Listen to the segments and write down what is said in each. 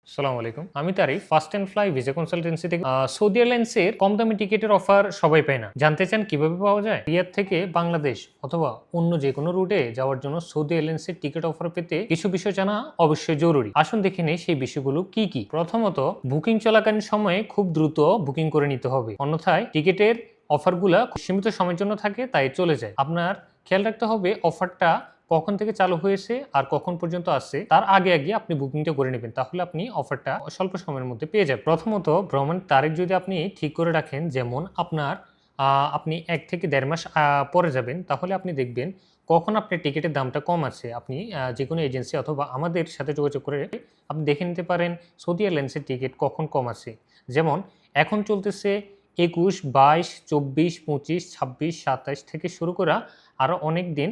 আসসালামু আলাইকুম। আমি Tarif first and fly visa consultancy থেকে সৌদি এয়ারলাইন্সের কম দামি টিকেটের অফার সবাই পায় না। জানতে চান কিভাবে পাওয়া যায়? রিয়াদ থেকে বাংলাদেশ অথবা অন্য যে কোনো রুটে যাওয়ার জন্য সৌদি এয়ারলাইন্সের টিকিট অফার পেতে কিছু বিষয় জানা অবশ্যই জরুরি। আসুন দেখে নেই সেই বিষয়গুলো কি কি। প্রথমত, বুকিং চলাকালীন সময়ে খুব দ্রুত বুকিং করে নিতে হবে, অন্যথায় টিকিটের অফারগুলা সীমিত সময়ের জন্য থাকে, তাই চলে যায়। আপনার খেয়াল রাখতে হবে অফারটা কখন থেকে চালু হয়েছে আর কখন পর্যন্ত আসছে, তার আগে আগে আপনি বুকিংটা করে নেবেন, তাহলে আপনি অফারটা স্বল্প সময়ের মধ্যে পেয়ে যাবেন। প্রথমত, ভ্রমণ তারিখ যদি আপনি ঠিক করে রাখেন, যেমন আপনি 1 থেকে 1.5 মাস পরে যাবেন, তাহলে আপনি দেখবেন কখন আপনার টিকিটের দামটা কম আছে। আপনি যে কোনো এজেন্সি অথবা আমাদের সাথে যোগাযোগ করে আপনি দেখে নিতে পারেন সৌদি এয়ারলাইন্সের টিকিট কখন কম আছে। যেমন এখন চলতেছে 21, 22, 24, 25, 26, 27 থেকে শুরু করা আরও অনেক দিন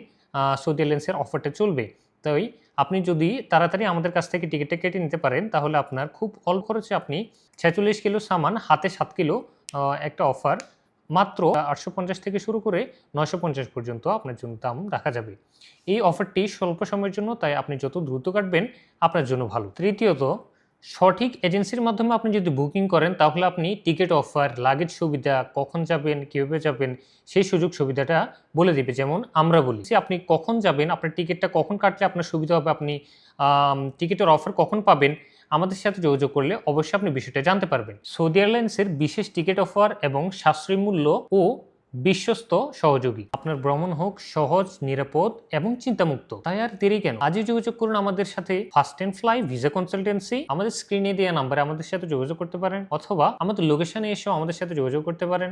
সৌদি এয়ারলাইন্সের অফারটা চলবে। তাই আপনি যদি তাড়াতাড়ি আমাদের কাছ থেকে টিকিটটা কেটে নিতে পারেন, তাহলে আপনার খুব অল্প খরচে আপনি 46 কিলো সামান হাতে 7 কিলো একটা অফার মাত্র 850 থেকে শুরু করে 950 পর্যন্ত আপনার জন্য দাম রাখা যাবে। এই অফারটি স্বল্প সময়ের জন্য, তাই আপনি যত দ্রুত কাটবেন আপনার জন্য ভালো। তৃতীয়ত, সঠিক এজেন্সির মাধ্যমে আপনি যদি বুকিং করেন, তাহলে আপনি টিকিট অফার, লাগেজ সুবিধা, কখন যাবেন, কিভাবে যাবেন, সেই সুযোগ সুবিধাটা বলে দিবে। যেমন আমরা বলি যে আপনি কখন যাবেন, আপনার টিকিটটা কখন কাটলে আপনার সুবিধা হবে, আপনি টিকিটের অফার কখন পাবেন, আমাদের সাথে যোগাযোগ করলে অবশ্যই আপনি বিষয়টা জানতে পারবেন। সৌদি এয়ারলাইন্সের বিশেষ টিকিট অফার এবং সাশ্রয়ী মূল্য ও বিশ্বস্ত সহযোগী। আপনার ভ্রমণ হোক সহজ, নিরাপদ এবং চিন্তামুক্ত। তাই আর দেরি কেন? আজই যোগাযোগ করুন আমাদের সাথে। First and fly visa consultancy. আমাদের স্ক্রিনে দেওয়া নাম্বারে আমাদের সাথে যোগাযোগ করতে পারেন, অথবা আমাদের লোকেশনে এসেও আমাদের সাথে যোগাযোগ করতে পারেন।